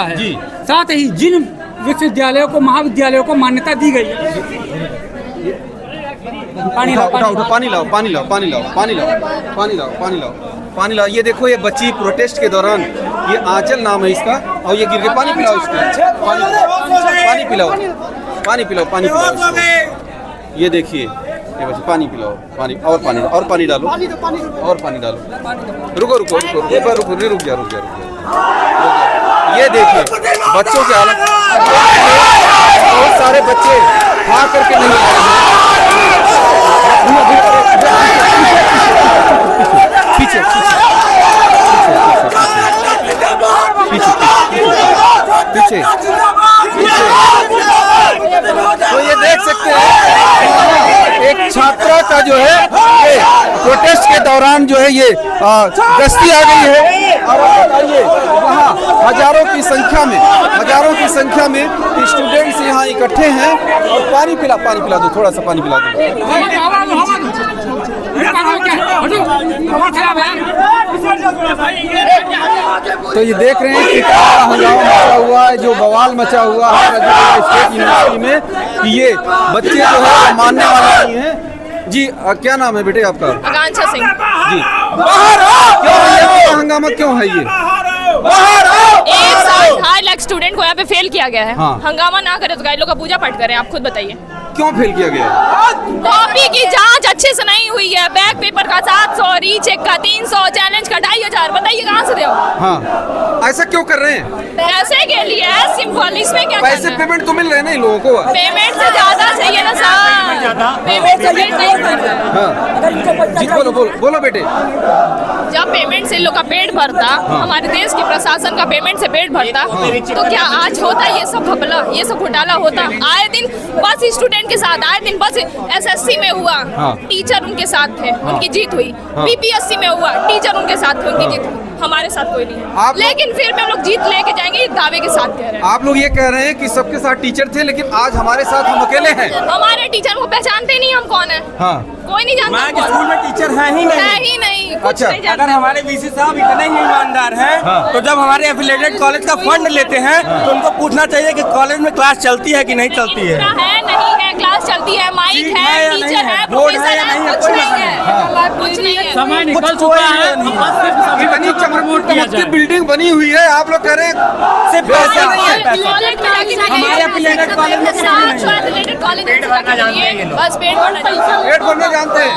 जी। साथ ही जिन विश्वविद्यालयों को महाविद्यालयों को मान्यता दी गई है। पानी लाओ, पानी लाओ, पानी लाओ, पानी लाओ, पानी लाओ, पानी लाओ, पानी लाओ, पानी लाओ। ये देखो, ये बच्ची प्रोटेस्ट के दौरान, ये आंचल नाम है इसका, और ये गिर के पानी पिलाओ इसको, पानी पिलाओ, पानी पिलाओ, पानी पिलाओ। ये देखिए, ये बच्ची पानी पिलाओ, पानी और पानी और पानी डालो, और पानी डालो। रुको रुको रुको, एक बार रुको, रुक जा रुक जा रुक जा। ये देखिए बच्चों के हालत, बहुत सारे बच्चे खा करके नहीं आ रहे हैं। पीछे पीछे पीछे। तो ये देख सकते हैं एक छात्रा का जो है प्रोटेस्ट के दौरान जो है ये गश्ती आ गई है। और बताइए, वहाँ हजारों की संख्या में स्टूडेंट्स यहाँ इकट्ठे हैं। और पानी पिला दो, थोड़ा सा पानी पिला दो। तो ये देख रहे हैं कि क्या हंगामा मचा हुआ है, जो बवाल मचा हुआ है स्टेट यूनिवर्सिटी में, कि ये बच्चे जो है मानने वाले नहीं हैं। जी, क्या नाम है बेटे आपका? आकांक्षा सिंह जी। क्यों है हंगामा, क्यों है ये? एक साल 2.5 लाख स्टूडेंट को यहाँ पे फेल किया गया है। हाँ। हंगामा ना करे तो गाइड लोग का पूजा पाठ करें। आप खुद बताइए क्यों फेल किया गया? कॉपी की जांच अच्छे से नहीं हुई है। बैक पेपर का 700, रीचेक का 300, चैलेंज का 2500। बताइए कहाँ से दो? हाँ, ऐसा क्यों कर रहे हैं? पैसे के लिए सिंपल, इसमें क्या पैसे पेमेंट तो मिल रहे हैं ना इन लोगों को। पेमेंट से ज्यादा चाहिए ना सर, पेमेंट से नहीं करता। हाँ जी, बोलो बेटे। जब पेमेंट से लोग का पेट भरता, हमारे देश के प्रशासन का पेमेंट से पेट भरता, तो क्या आज होता ये सब घपला, ये सब घोटाला होता? आए दिन बस स्टूडेंट के साथ, आए दिन बस एसएससी में हुआ, टीचर उनके साथ थे, उनकी जीत हुई। बीपीएससी में हुआ, टीचर उनके साथ थे, उनकी जीत हुई। हमारे साथ कोई नहीं, लेकिन फिर भी हम लोग जीत लेके जाएंगे, दावे के साथ कह रहे हैं। आप लोग ये कह रहे हैं कि सबके साथ टीचर थे, लेकिन आज हमारे साथ हम अकेले हैं। हमारे टीचर को पहचानते नहीं हम कौन है। हाँ। कोई नहीं जानता। स्कूल में टीचर है ही नहीं, कुछ अच्छा। नहीं जानता। अगर हमारे वीसी साहब इतने ही ईमानदार हैं, तो जब हमारे एफिलिएटेड कॉलेज का फंड लेते हैं, तो उनको पूछना चाहिए कि कॉलेज में क्लास चलती है कि नहीं चलती है। नहीं है, क्लास चलती है, माइक है, टीचर है, प्रोफेसर है, कुछ नहीं है, कुछ नहीं है। समय निकल चुका है। इतनी चमकती बिल्डिंग बनी हुई है, आप लोग कह रहे हैं सिर्फ पैसा नहीं है। हमारे एफिलिएटेड कॉलेज में बस पेट भरना जानते हैं।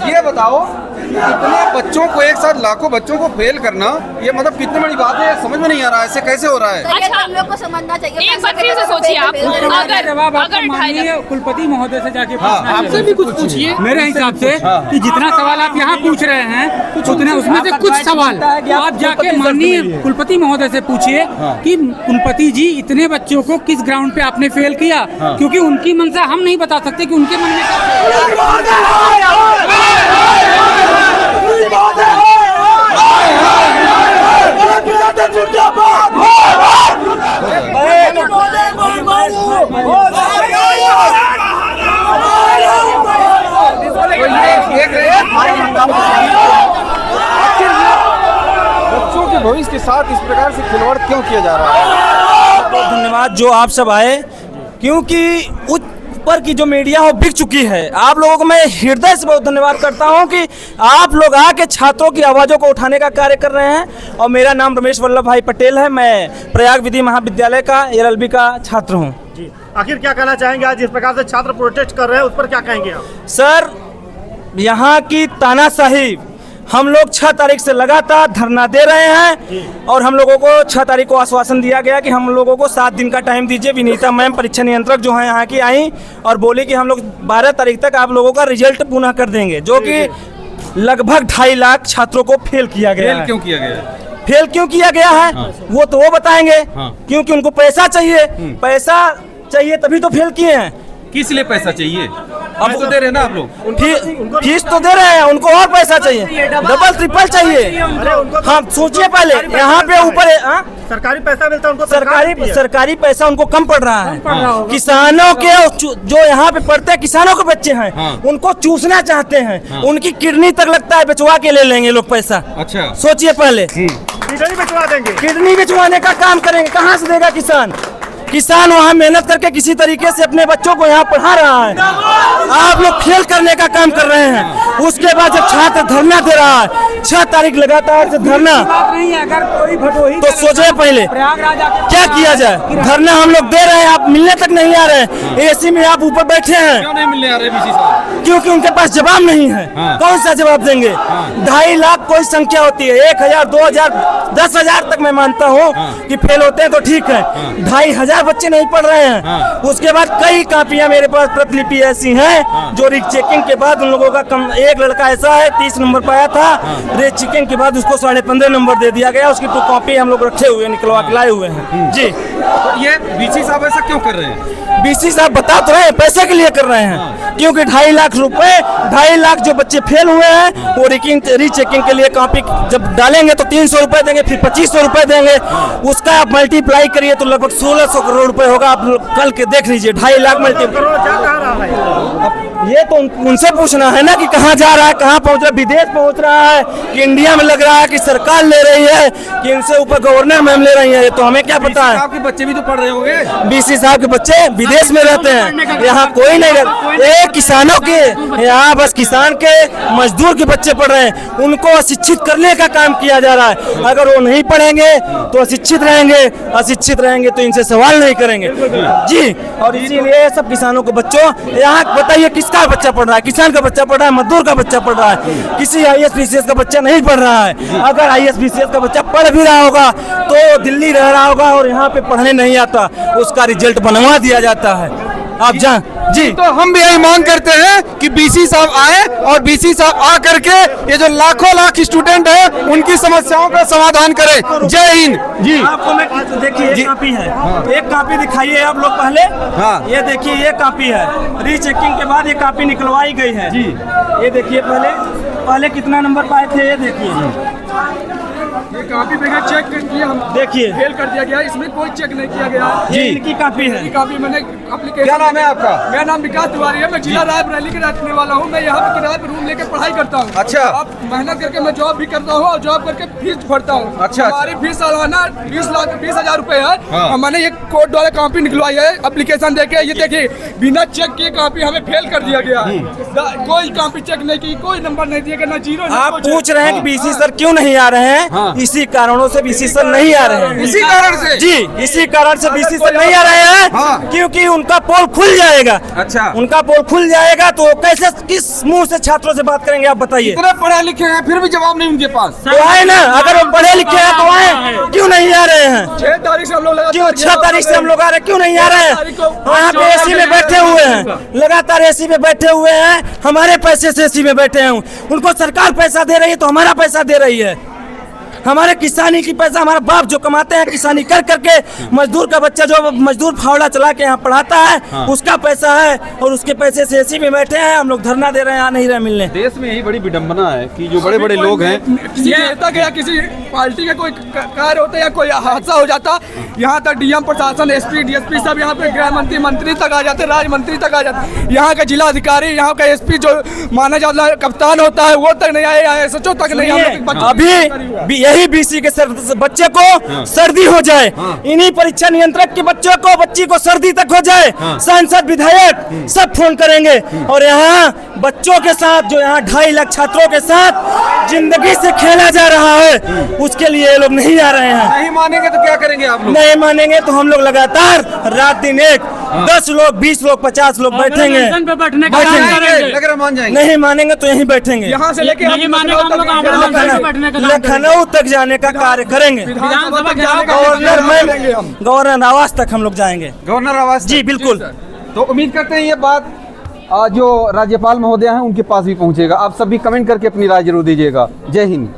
ये बताओ, इतने बच्चों को एक साथ, लाखों बच्चों को फेल करना, ये मतलब कितनी बड़ी बात है? समझ में नहीं आ रहा है, ऐसे कैसे हो रहा है? अच्छा, हम लोग को समझना चाहिए। एक बार फिर से सोचिए आप, अगर माननीय कुलपति महोदय से जाके आपसे भी कुछ पूछिए। मेरे हिसाब से कि जितना सवाल आप यहाँ पूछ रहे हैं, उतने उसमें से कुछ सवाल आप जाके माननीय कुलपति महोदय से पूछिए कि कुलपति जी, इतने बच्चों को किस ग्राउंड पे आपने फेल किया? क्योंकि उनकी मंशा हम नहीं बता सकते कि उनके मन में बच्चों के भविष्य के साथ इस प्रकार से खिलवाड़ क्यों किया जा रहा है? बहुत धन्यवाद जो आप सब आए, क्योंकि ऊपर की जो मीडिया हो बिक चुकी है। आप लोगों को मैं हृदय से बहुत धन्यवाद करता हूं कि आप लोग आके छात्रों की आवाज़ों को उठाने का कार्य कर रहे हैं। और मेरा नाम रमेश वल्लभ भाई पटेल है, मैं प्रयाग विधि महाविद्यालय का LLB का छात्र हूं। जी, आखिर क्या कहना चाहेंगे? आज जिस प्रकार से छात्र प्रोटेस्ट कर रहे हैं, उस पर क्या कहेंगे आप? सर, यहाँ की तानाशाही हम लोग 6 तारीख से लगातार धरना दे रहे हैं, और हम लोगों को 6 तारीख को आश्वासन दिया गया कि हम लोगों को 7 दिन का टाइम दीजिए। विनीता मैम परीक्षा नियंत्रक जो हैं यहाँ की आई और बोली कि हम लोग 12 तारीख तक आप लोगों का रिजल्ट पुनः कर देंगे, जो कि लगभग 2.5 लाख छात्रों को फेल किया गया है। क्यों किया गया है? फेल क्यों किया गया है? वो तो वो बताएंगे। क्योंकि उनको पैसा चाहिए, पैसा चाहिए तभी तो फेल किए हैं। किस लिए पैसा चाहिए? अब तो दे रहे हैं ना आप लोग, फीस तो दे रहे हैं, उनको और पैसा चाहिए, डबल ट्रिपल चाहिए। हाँ, सोचिए पहले, यहाँ पे ऊपर सरकारी पैसा मिलता है उनको, सरकारी पैसा उनको कम पड़ रहा है। किसानों के जो यहाँ पे पढ़ते हैं, किसानों के बच्चे हैं, उनको चूसना चाहते हैं। उनकी किडनी तक लगता है बिचवा के ले लेंगे लोग पैसा। अच्छा, सोचिए पहले। किडनी बिचवा देंगे। किडनी बिचवाने का काम करेंगे, कहाँ से देगा किसान? किसान वहाँ मेहनत करके किसी तरीके से अपने बच्चों को यहाँ पढ़ा रहा है, आप लोग फेल करने का काम कर रहे हैं। उसके बाद जब छात्र धरना दे रहा है, 6 तारीख लगातार से धरना, अगर कोई भटोही तो सोचे पहले क्या किया जाए। धरना हम लोग दे रहे हैं, आप मिलने तक नहीं आ रहे हैं, एसी में आप ऊपर बैठे हैं। क्यों नहीं मिलने आ रहे बीसी साहब? क्योंकि उनके पास जवाब नहीं है। कौन सा जवाब देंगे? 2.5 लाख कोई संख्या होती है, 1000, 2000, 10,000 तक मैं मानता हूँ कि फेल होते हैं तो ठीक है। 2,500 बच्चे नहीं पढ़ रहे हैं। उसके बाद कई कापियां मेरे पास प्रतिलिपि ऐसी हैं जो रीचेकिंग के बाद उन लोगों का कम, एक लड़का ऐसा है 30 नंबर पाया था, रीचेकिंग के बाद उसको 15.5 नंबर दे दिया गया। उसकी 2 कॉपी हम लोग रखे हुए, निकलवा के लाए हुए हैं जी। तो ये बीसी साहब ऐसा क्यों कर रहे हैं? बीसी साहब बता तो रहे हैं, पैसे के लिए कर रहे हैं, क्योंकि 2.5 लाख रुपए, 2.5 लाख जो बच्चे फेल हुए हैं वो रीचेकिंग के लिए कॉपी जब डालेंगे तो 300 रुपए देंगे, फिर 2500 रुपए देंगे। उसका आप मल्टीप्लाई करिए तो लगभग 1600 करोड़ रुपए होगा। आप कल के देख लीजिए, 2.5 लाख मल्टीप्लाई। ये तो उनसे पूछना है ना कि कहाँ जा रहा है, कहाँ पहुँच रहा है, विदेश पहुँच रहा है कि इंडिया में लग रहा है कि सरकार ले रही है कि इनसे ऊपर गवर्नर मैम ले रही है, ये तो हमें क्या पता है। आपके बच्चे भी तो पढ़ रहे होंगे। बीसी साहब के बच्चे विदेश में रहते हैं, यहाँ कोई नहीं रहता। ये किसानों के, यहाँ बस किसान के, मजदूर के बच्चे पढ़ रहे हैं, उनको अशिक्षित करने का काम किया जा रहा है। अगर वो नहीं पढ़ेंगे तो अशिक्षित रहेंगे, अशिक्षित रहेंगे तो इनसे सवाल नहीं करेंगे जी। और इसीलिए सब किसानों के बच्चों, यहाँ बताइए किसका बच्चा पढ़ रहा है? किसान का बच्चा पढ़ रहा है, मजदूर का बच्चा पढ़ रहा है, किसी IAS BCS का बच्चा नहीं पढ़ रहा है। अगर IAS BCS का बच्चा पढ़ भी रहा होगा तो दिल्ली रह रहा होगा और यहाँ पे पढ़ने नहीं आता, उसका रिजल्ट बनवा दिया जाता है। आप जान जी। तो हम भी यही मांग करते हैं कि बीसी साहब आए और बीसी साहब आ करके ये जो लाखों लाख स्टूडेंट हैं उनकी समस्याओं का समाधान करें। जय हिंद जी। आपको मैं देखिए, एक कापी है, एक कापी दिखाइए आप लोग पहले। हाँ। ये देखिए, ये कापी है, रीचेकिंग के बाद ये कापी निकलवाई गई है जी। ये देखिए, पहले कितना नंबर पाए थे, ये देखिए। ये कापी पे चेक किया, हम देखिए फेल कर दिया गया, इसमें कोई चेक नहीं किया गया जी। इनकी कापी है। कापी मैंने एप्लीकेशन। क्या नाम है आपका? मेरा नाम विकास तिवारी है, मैं जिला रायबरेली का रहने वाला हूँ। मैं यहाँ पे किराए पे रूम लेके पढ़ाई करता हूँ। अच्छा। अब मेहनत करके मैं जॉब भी करता हूँ और जॉब करके फीस भरता हूँ। अच्छा। हमारी फीस सालाना 20,000 रुपए है। हाँ। मैंने ये कोर्ट द्वारा कापी निकलवाई है, एप्लीकेशन देके। ये देखिए, बिना चेक किए कापी हमें फेल कर दिया गया है। कोई कापी चेक नहीं की, कोई नंबर नहीं दिया गया, ना जीरो। आप पूछ रहे हैं कि बीसी सर क्यों नहीं आ रहे हैं? इसी कारणों से बीसी सर नहीं आ रहे हैं। इसी कारण से जी, इसी कारण से बीसी सर नहीं आ रहे हैं। हाँ। क्योंकि उनका पोल खुल जाएगा। अच्छा। उनका पोल खुल जाएगा तो कैसे, किस मुंह से छात्रों से बात करेंगे? आप बताइए। इतने पढ़े लिखे हैं फिर भी जवाब नहीं उनके पास। तो आए ना, अगर वो पढ़े लिखे हैं तो आए, क्यों नहीं आ रहे हैं? 6 तारीख से हम लोग क्यों 6 तारीख से हम लोग आ रहे हैं, क्यों नहीं आ रहे हैं? यहाँ पे एसी में बैठे हुए हैं, लगातार एसी में बैठे हुए हैं, हमारे पैसे से एसी में बैठे हैं। उनको सरकार पैसा दे रही है तो हमारा पैसा दे रही है। हमारे किसानी की पैसा, हमारा बाप जो कमाते हैं किसानी कर करके, मजदूर का बच्चा जो मजदूर फावड़ा चला के यहाँ पढ़ाता है, उसका पैसा है और उसके पैसे से एसी में बैठे हैं। हम लोग धरना दे रहे हैं, आ नहीं रहे मिलने। देश में यही बड़ी विडंबना है कि जो बड़े बड़े लोग हैं, किसी नेता के या किसी पार्टी का कोई कार्य होता है या कोई हादसा हो जाता, यहाँ तक डीएम प्रशासन, एसपी डीएसपी सब यहाँ पे, गृह मंत्री मंत्री तक आ जाते, राज्य मंत्री तक आ जाते। यहाँ का जिला अधिकारी, यहाँ का एसपी जो माना जाता है कप्तान होता है, वो तक नहीं आए, SHO तक नहीं आए। अभी यही बीसी के बच्चे को सर्दी हो जाए, इन्हीं परीक्षा नियंत्रक के बच्चों को, बच्ची को सर्दी तक हो जाए, सांसद विधायक सब फोन करेंगे। और यहाँ बच्चों के साथ, जो यहाँ 2.5 लाख छात्रों के साथ जिंदगी से खेला जा रहा है, उसके लिए ये लोग नहीं आ रहे हैं। नहीं मानेंगे तो क्या करेंगे आप लोग? नहीं मानेंगे तो हम लोग लगातार रात दिन एक 10 लोग, 20 लोग, 50 लोग बैठेंगे। अगर मान जाएंगे, नहीं मानेंगे तो यहीं बैठेंगे। यहाँ से लेके लखनऊ तक जाने का कार्य करेंगे। गवर्नर आवास तक हम लोग जाएंगे। गवर्नर आवास जी बिल्कुल। तो उम्मीद करते हैं ये बात जो राज्यपाल महोदय हैं उनके पास भी पहुंचेगा। आप सभी कमेंट करके अपनी राय जरूर दीजिएगा। जय हिंद।